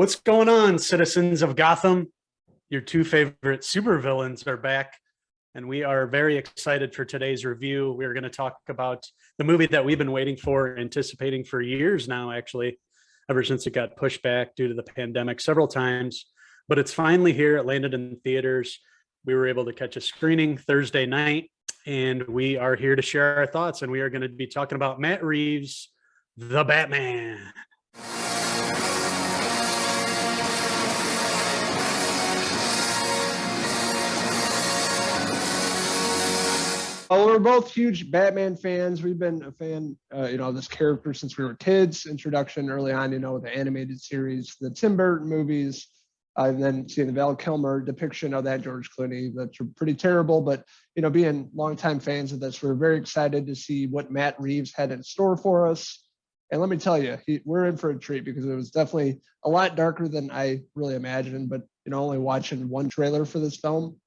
What's going on, citizens of Gotham? Your two favorite supervillains are back, and we are very excited for today's review. We're going to talk about the movie that we've been waiting for, anticipating for years now, actually, ever since it got pushed back due to the pandemic several times. But it's finally here. It landed in theaters. We were able to catch a screening Thursday night, and we are here to share our thoughts. And we are going to be talking about Matt Reeves, The Batman. Well, we're both huge Batman fans. We've been a fan, of this character since we were kids. Introduction early on, the animated series, the Tim Burton movies, and then seeing the Val Kilmer depiction of that George Clooney. That's pretty terrible, but being longtime fans of this, we're very excited to see what Matt Reeves had in store for us. And let me tell you, we're in for a treat because it was definitely a lot darker than I really imagined. But only watching one trailer for this film,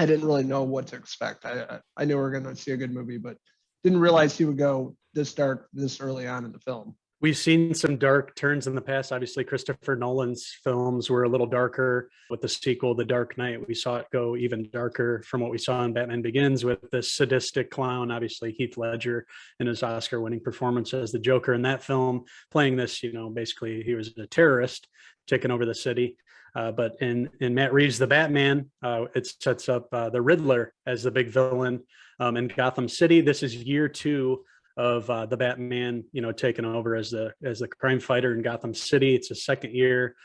I didn't really know what to expect. I knew we were going to see a good movie, but didn't realize he would go this dark this early on in the film. We've seen some dark turns in the past. Obviously, Christopher Nolan's films were a little darker. With the sequel, The Dark Knight, we saw it go even darker from what we saw in Batman Begins with this sadistic clown, obviously Heath Ledger in his Oscar-winning performance as the Joker in that film, playing this, basically he was a terrorist taking over the city. But in Matt Reeves' The Batman, it sets up the Riddler as the big villain in Gotham City. This is year two of the Batman, taking over as the crime fighter in Gotham City. It's his second year.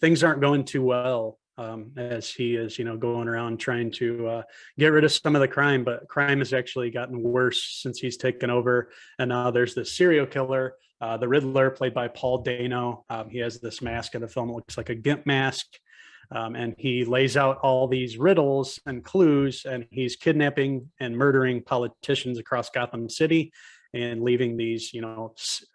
Things aren't going too well as he is, going around trying to get rid of some of the crime. But crime has actually gotten worse since he's taken over. And now there's this serial killer, the Riddler, played by Paul Dano. He has this mask in the film. It looks like a gimp mask. And he lays out all these riddles and clues, and he's kidnapping and murdering politicians across Gotham City and leaving these,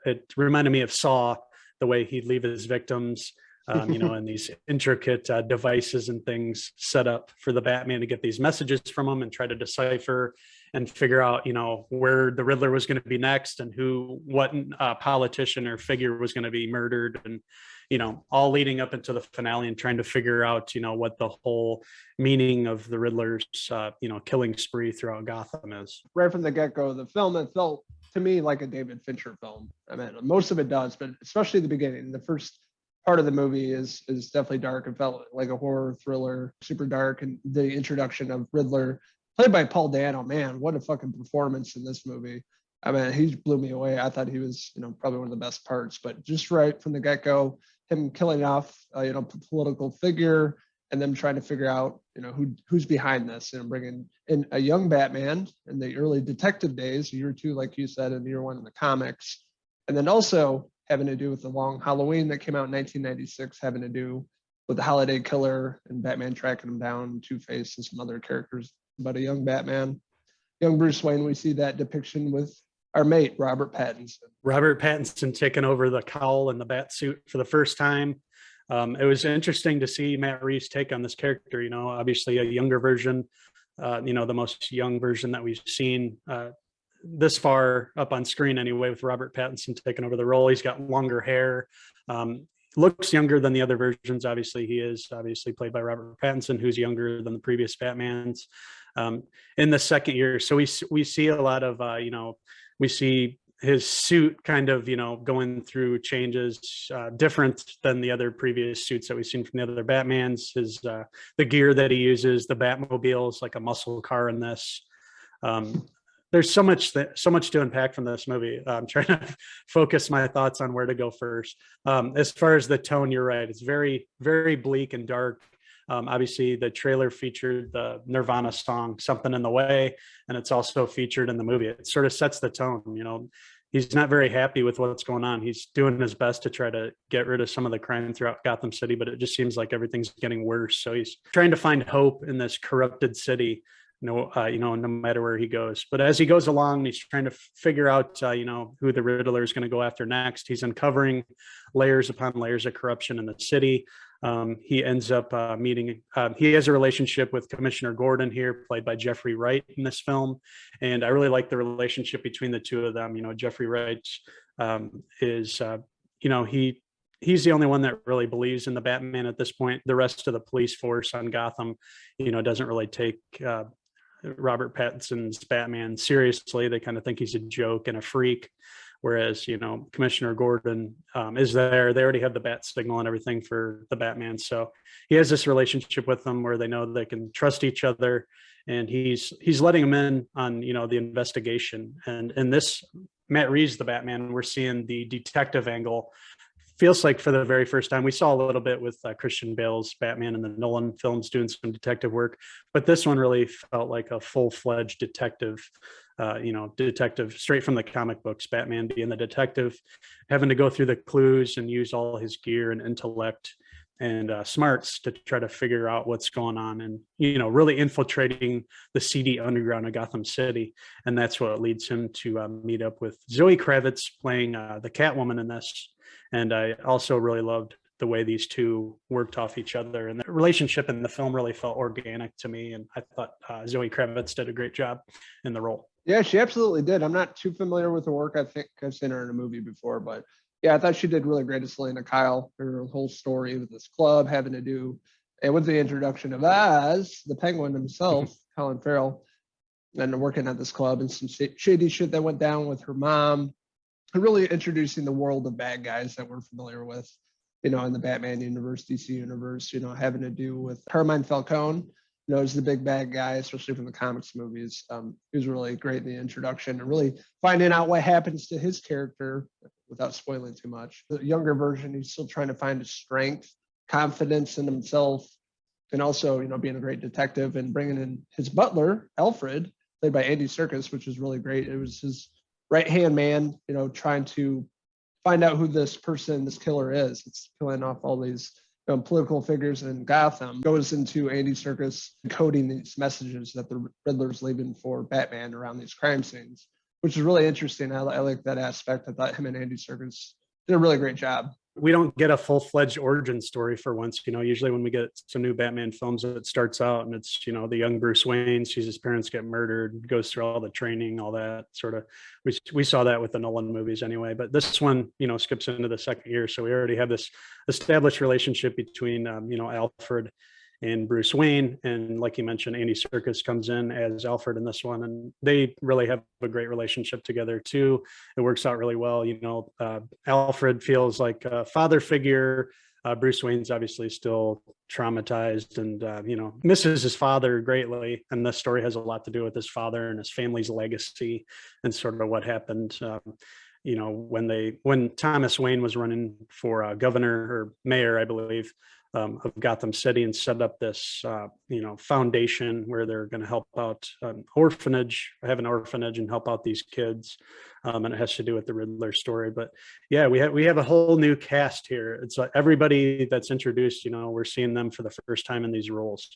it reminded me of Saw, the way he'd leave his victims, and these intricate devices and things set up for the Batman to get these messages from him and try to decipher and figure out, where the Riddler was going to be next and what politician or figure was going to be murdered, and all leading up into the finale and trying to figure out, what the whole meaning of the Riddler's, killing spree throughout Gotham is. Right from the get-go of the film, it felt to me like a David Fincher film. I mean, most of it does, but especially the beginning. The first part of the movie is definitely dark. It felt like a horror thriller, super dark. And the introduction of Riddler, played by Paul Dano, man, what a fucking performance in this movie. I mean, he blew me away. I thought he was, probably one of the best parts, but just right from the get-go, him killing off, political figure, and them trying to figure out, who's behind this, and bringing in a young Batman in the early detective days, year two, like you said, and year one in the comics, and then also having to do with the Long Halloween that came out in 1996, having to do with the Holiday Killer and Batman tracking him down, Two-Face and some other characters, but a young Batman, young Bruce Wayne. We see that depiction with our mate, Robert Pattinson. Robert Pattinson taking over the cowl and the bat suit for the first time. It was interesting to see Matt Reeves' take on this character, obviously a younger version, the most young version that we've seen this far up on screen anyway, with Robert Pattinson taking over the role. He's got longer hair, looks younger than the other versions. Obviously, he is obviously played by Robert Pattinson, who's younger than the previous Batmans in the second year. So we see a lot of, we see his suit kind of, going through changes different than the other previous suits that we've seen from the other Batmans. His the gear that he uses, the Batmobile is like a muscle car in this. There's so much to unpack from this movie. I'm trying to focus my thoughts on where to go first. As far as the tone, you're right. It's very, very bleak and dark. Obviously, the trailer featured the Nirvana song, Something in the Way, and it's also featured in the movie. It sort of sets the tone. He's not very happy with what's going on. He's doing his best to try to get rid of some of the crime throughout Gotham City, but it just seems like everything's getting worse. So he's trying to find hope in this corrupted city, no matter where he goes. But as he goes along, he's trying to figure out, who the Riddler is going to go after next. He's uncovering layers upon layers of corruption in the city. He ends up he has a relationship with Commissioner Gordon here, played by Jeffrey Wright in this film. And I really like the relationship between the two of them. Jeffrey Wright is, he he's the only one that really believes in the Batman at this point. The rest of the police force on Gotham, doesn't really take Robert Pattinson's Batman seriously. They kind of think he's a joke and a freak. Whereas, Commissioner Gordon is there. They already have the bat signal and everything for the Batman. So he has this relationship with them where they know they can trust each other. And he's letting them in on, the investigation. And in this Matt Reeves, the Batman, we're seeing the detective angle. Feels like for the very first time, we saw a little bit with Christian Bale's Batman and the Nolan films doing some detective work, but this one really felt like a full-fledged detective, detective straight from the comic books, Batman being the detective, having to go through the clues and use all his gear and intellect and smarts to try to figure out what's going on, and really infiltrating the seedy underground of Gotham City. And that's what leads him to meet up with Zoe Kravitz playing the Catwoman in this. And I also really loved the way these two worked off each other, and the relationship in the film really felt organic to me. And I thought Zoe Kravitz did a great job in the role. Yeah, she absolutely did. I'm not too familiar with her work. I think I've seen her in a movie before, but yeah, I thought she did really great as Selena Kyle. Her whole story with this club having to do, and with the introduction of Oz, the Penguin himself, Colin Farrell, and working at this club and some shady shit that went down with her mom, and really introducing the world of bad guys that we're familiar with, in the Batman universe, DC universe, having to do with Carmine Falcone, is the big bad guy, especially from the comics movies. He was really great in the introduction and really finding out what happens to his character without spoiling too much. The younger version, he's still trying to find his strength, confidence in himself, and also, being a great detective, and bringing in his butler, Alfred, played by Andy Serkis, which was really great. It was his right-hand man, trying to find out who this killer is. It's killing off all these political figures in Gotham. Goes into Andy Serkis coding these messages that the Riddler's leaving for Batman around these crime scenes, which is really interesting. I like that aspect. I thought him and Andy Serkis did a really great job. We don't get a full-fledged origin story for once. Usually when we get some new Batman films, it starts out and it's, the young Bruce Wayne sees his parents get murdered, goes through all the training, all that sort of. We saw that with the Nolan movies anyway, but this one, skips into the second year. So we already have this established relationship between, Alfred and Bruce Wayne. And like you mentioned, Andy Serkis comes in as Alfred in this one, and they really have a great relationship together too. It works out really well. Alfred feels like a father figure. Bruce Wayne's obviously still traumatized and, misses his father greatly. And this story has a lot to do with his father and his family's legacy and sort of what happened, when Thomas Wayne was running for governor or mayor, I believe, of Gotham City, and set up this, foundation where they're going to help out have an orphanage and help out these kids. And it has to do with the Riddler story. But yeah, we have a whole new cast here. It's like everybody that's introduced, we're seeing them for the first time in these roles.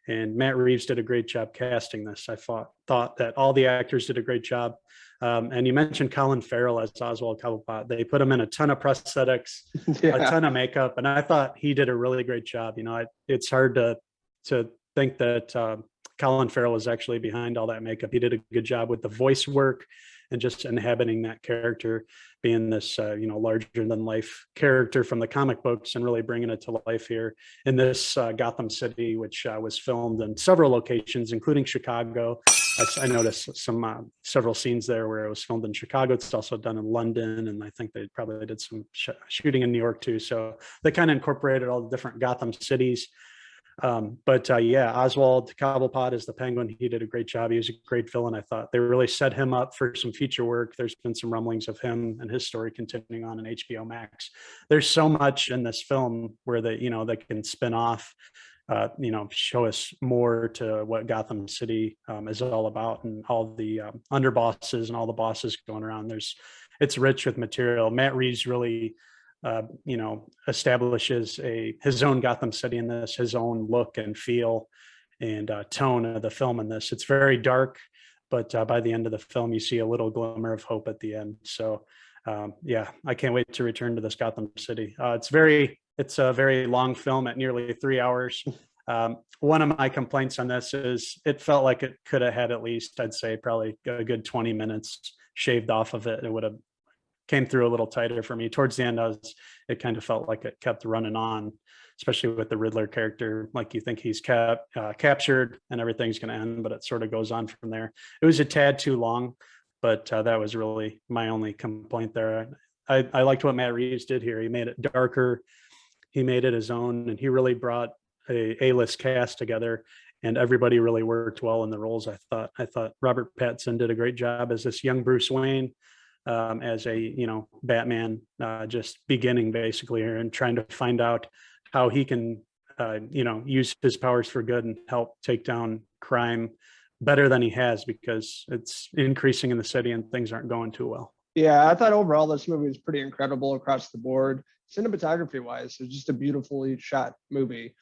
And Matt Reeves did a great job casting this. I thought that all the actors did a great job. And you mentioned Colin Farrell as Oswald Cobblepot. They put him in a ton of prosthetics, a ton of makeup, and I thought he did a really great job. It's hard to think that Colin Farrell is actually behind all that makeup. He did a good job with the voice work and just inhabiting that character, being this larger than life character from the comic books, and really bringing it to life here in this Gotham City, which was filmed in several locations, including Chicago. I noticed several scenes there where it was filmed in Chicago. It's also done in London, and I think they probably did some shooting in New York too. So they kind of incorporated all the different Gotham cities. Oswald Cobblepot is the Penguin. He did a great job. He was a great villain. I thought they really set him up for some future work. There's been some rumblings of him and his story continuing on in HBO Max. There's so much in this film where they can spin off, show us more to what Gotham City is all about, and all the underbosses and all the bosses going around. It's rich with material. Matt Reeves really establishes his own Gotham City in this, his own look and feel and tone of the film in this. It's very dark, but by the end of the film, you see a little glimmer of hope at the end. So I can't wait to return to this Gotham City. It's a very long film at nearly 3 hours. One of my complaints on this is it felt like it could have had at least, I'd say, probably a good 20 minutes shaved off of it. It would have came through a little tighter for me. Towards the end, it kind of felt like it kept running on, especially with the Riddler character. Like you think he's captured and everything's going to end, but it sort of goes on from there. It was a tad too long, but that was really my only complaint there. I liked what Matt Reeves did here. He made it darker, he made it his own, and he really brought a list cast together, and everybody really worked well in the roles. I thought Robert Pattinson did a great job as this young Bruce Wayne, as a Batman, just beginning basically here and trying to find out how he can use his powers for good and help take down crime better than he has, because it's increasing in the city and things aren't going too well. Yeah, I thought overall this movie was pretty incredible across the board. Cinematography wise, it's just a beautifully shot movie.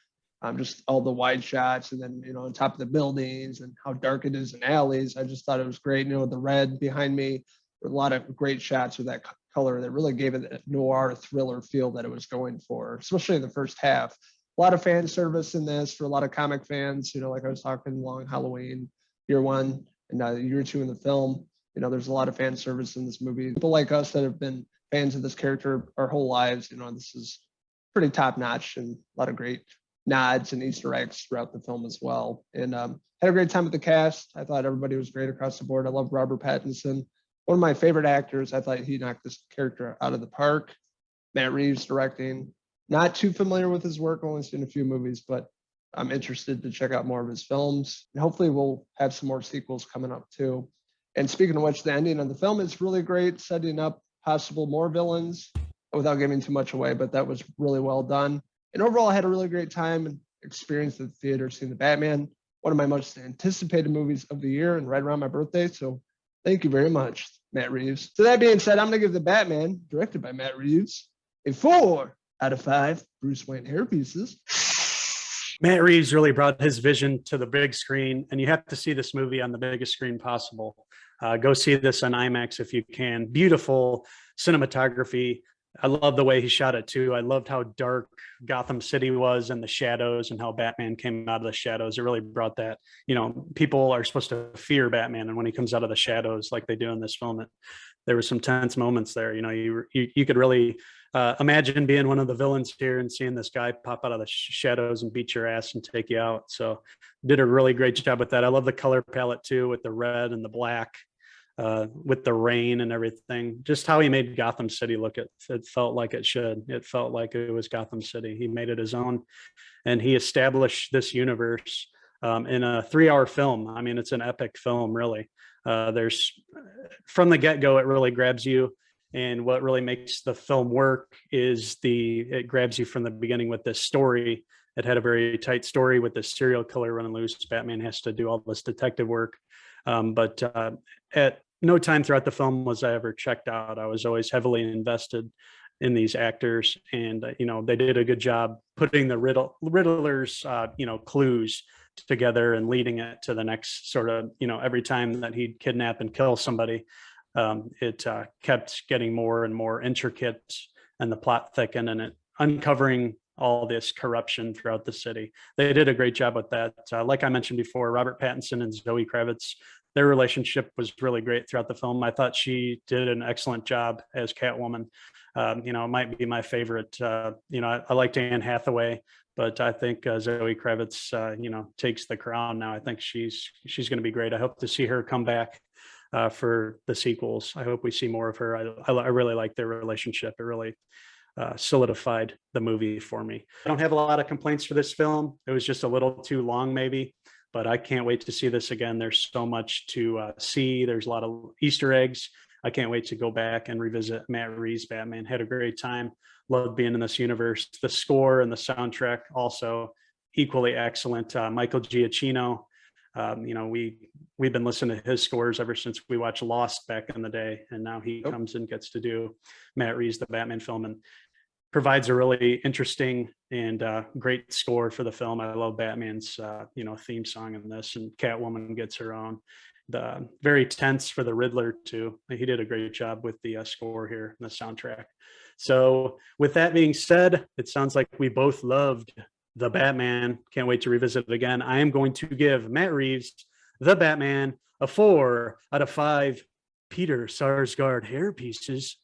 Just all the wide shots, and then on top of the buildings and how dark it is in alleys. I just thought it was great. The red behind me, a lot of great shots with that color that really gave it that noir thriller feel that it was going for, especially in the first half. A lot of fan service in this for a lot of comic fans. Like I was talking, Long Halloween, year one, and year two in the film. There's a lot of fan service in this movie. People like us that have been fans of this character our whole lives, this is pretty top notch, and a lot of great nods and Easter eggs throughout the film as well. And had a great time with the cast. I thought everybody was great across the board. I love Robert Pattinson, one of my favorite actors. I thought he knocked this character out of the park. Matt Reeves directing. Not too familiar with his work, only seen a few movies, but I'm interested to check out more of his films. And hopefully we'll have some more sequels coming up too. And speaking of which, the ending of the film is really great, setting up possible more villains without giving too much away, but that was really well done. And overall, I had a really great time and experience at the theater seeing The Batman, one of my most anticipated movies of the year and right around my birthday. So thank you very much, Matt Reeves. So that being said, I'm going to give The Batman, directed by Matt Reeves, a 4 out of 5 Bruce Wayne hair pieces. Matt Reeves really brought his vision to the big screen, and you have to see this movie on the biggest screen possible. Go see this on IMAX if you can. Beautiful cinematography. I love the way he shot it too. I loved how dark Gotham City was and the shadows, and how Batman came out of the shadows. It really brought that, people are supposed to fear Batman, and when he comes out of the shadows like they do in this film, there were some tense moments there. You could really imagine being one of the villains here and seeing this guy pop out of the shadows and beat your ass and take you out. So did a really great job with that. I love the color palette too, with the red and the black, with the rain and everything. Just how he made Gotham City look, it felt like it should. It felt like it was Gotham City. He made it his own, and he established this universe in a 3-hour film. I mean, it's an epic film, really. There's from the get-go, it really grabs you. And what really makes the film work is it grabs you from the beginning with this story. It had a very tight story with this serial killer running loose. Batman has to do all this detective work. But at no time throughout the film was I ever checked out. I was always heavily invested in these actors, and they did a good job putting the Riddler's clues together and leading it to the next sort of every time that he'd kidnap and kill somebody. It kept getting more and more intricate, and the plot thickened, and it uncovering all this corruption throughout the city. They did a great job with that. Like I mentioned before, Robert Pattinson and Zoe Kravitz, their relationship was really great throughout the film. I thought she did an excellent job as Catwoman. It might be my favorite. I liked Anne Hathaway, but I think Zoe Kravitz, takes the crown now. I think she's going to be great. I hope to see her come back for the sequels. I hope we see more of her. I really like their relationship. It really solidified the movie for me. I don't have a lot of complaints for this film. It was just a little too long, maybe, but I can't wait to see this again. There's so much to see. There's a lot of Easter eggs. I can't wait to go back and revisit Matt Reeves' Batman. Had a great time. Loved being in this universe. The score and the soundtrack also equally excellent. Michael Giacchino. We've been listening to his scores ever since we watched Lost back in the day, and now he comes and gets to do Matt Reeves' The Batman film, and provides a really interesting and great score for the film. I love Batman's theme song in this, and Catwoman gets her own. The very tense for the Riddler too. He did a great job with the score here and the soundtrack. So with that being said, it sounds like we both loved The Batman. Can't wait to revisit it again. I am going to give Matt Reeves' The Batman a 4 out of 5 Peter Sarsgaard hair pieces.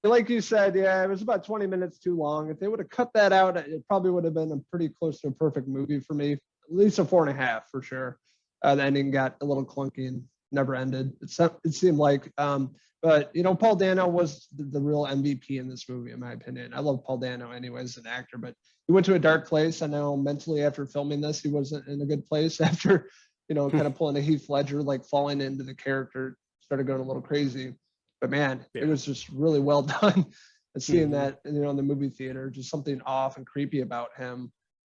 Like you said, yeah, it was about 20 minutes too long. If they would have cut that out, it probably would have been a pretty close to a perfect movie for me. At least a 4.5 for sure. The ending got a little clunky and never ended. It seemed like, but Paul Dano was the real MVP in this movie, in my opinion. I love Paul Dano anyway as an actor, but he went to a dark place. I know mentally after filming this, he wasn't in a good place after, kind of pulling a Heath Ledger, like falling into the character, started going a little crazy. But man, it was just really well done. And seeing that, in the movie theater, just something off and creepy about him.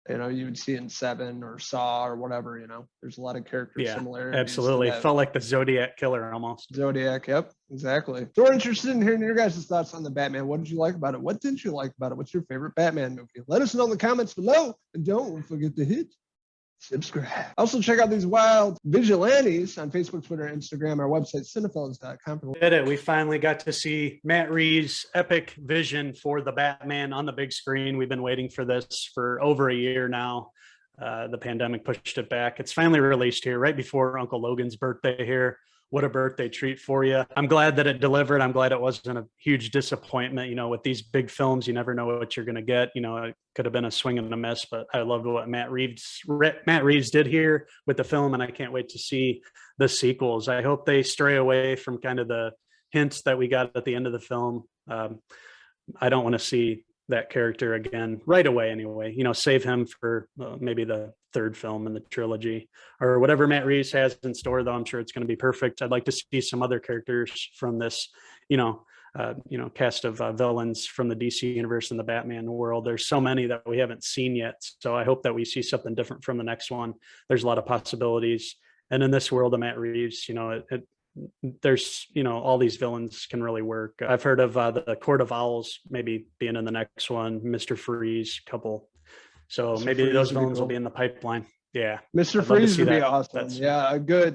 You would see in Seven or Saw or whatever. There's a lot of character similarities. Absolutely, felt like the Zodiac killer almost. Zodiac, yep, exactly. So we're interested in hearing your guys' thoughts on the Batman. What did you like about it? What didn't you like about it? What's your favorite Batman movie? Let us know in the comments below, and don't forget to hit subscribe. Also, check out these wild vigilantes on Facebook, Twitter, Instagram, our website, Cinephellas.com. Did it. We finally got to see Matt Reeves' epic vision for the Batman on the big screen. We've been waiting for this for over a year now. The pandemic pushed it back. It's finally released here right before Uncle Logan's birthday here. What a birthday treat for you. I'm glad that it delivered. I'm glad it wasn't a huge disappointment. With these big films, you never know what you're going to get. It could have been a swing and a miss, but I loved what Matt Reeves did here with the film, and I can't wait to see the sequels. I hope they stray away from kind of the hints that we got at the end of the film. I don't want to see that character again right away anyway. Save him for maybe the third film in the trilogy or whatever Matt Reeves has in store, though I'm sure it's going to be perfect. I'd like to see some other characters from this cast of villains from the DC universe and the Batman world. There's so many that we haven't seen yet, so I hope that we see something different from the next one. There's a lot of possibilities, and in this world of Matt Reeves, there's all these villains can really work. I've heard of the Court of Owls maybe being in the next one, Mr. Freeze, couple. So Mr. maybe Freeze those would be villains cool. will be in the pipeline. Yeah, Mr. I'd love to Freeze see would be that. awesome. A good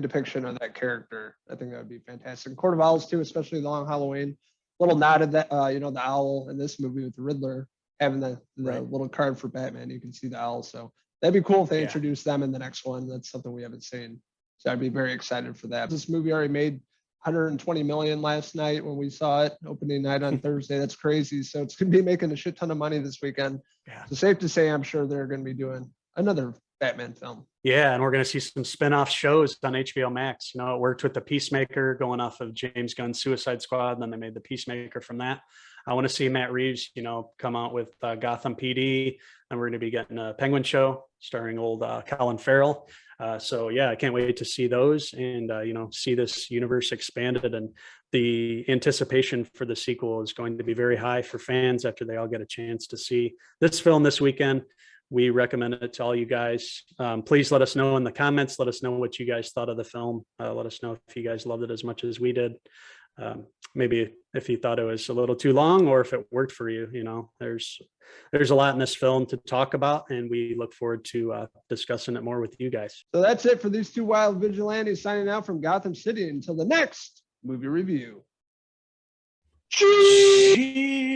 depiction of that character. I think that would be fantastic. Court of Owls too, especially Long Halloween. Little nod of that, the owl in this movie with the Riddler having the little card for Batman. You can see the owl. So that'd be cool if they introduce them in the next one. That's something we haven't seen. So I'd be very excited for that. This movie already made 120 million last night when we saw it opening night on Thursday. That's crazy. So it's going to be making a shit ton of money this weekend. So safe to say, I'm sure they're going to be doing another Batman film. Yeah, and we're going to see some spin-off shows on HBO Max. It worked with the Peacemaker going off of James Gunn's Suicide Squad, and then they made the Peacemaker from that. I want to see Matt Reeves, come out with Gotham PD, and we're going to be getting a Penguin show starring old Colin Farrell. So yeah, I can't wait to see those and see this universe expanded, and the anticipation for the sequel is going to be very high for fans after they all get a chance to see this film this weekend. We recommend it to all you guys. Please let us know in the comments. Let us know what you guys thought of the film. Let us know if you guys loved it as much as we did. Maybe if you thought it was a little too long or if it worked for you. There's a lot in this film to talk about, and we look forward to discussing it more with you guys. So that's it for these two wild vigilantes signing out from Gotham City until the next movie review. Cheers.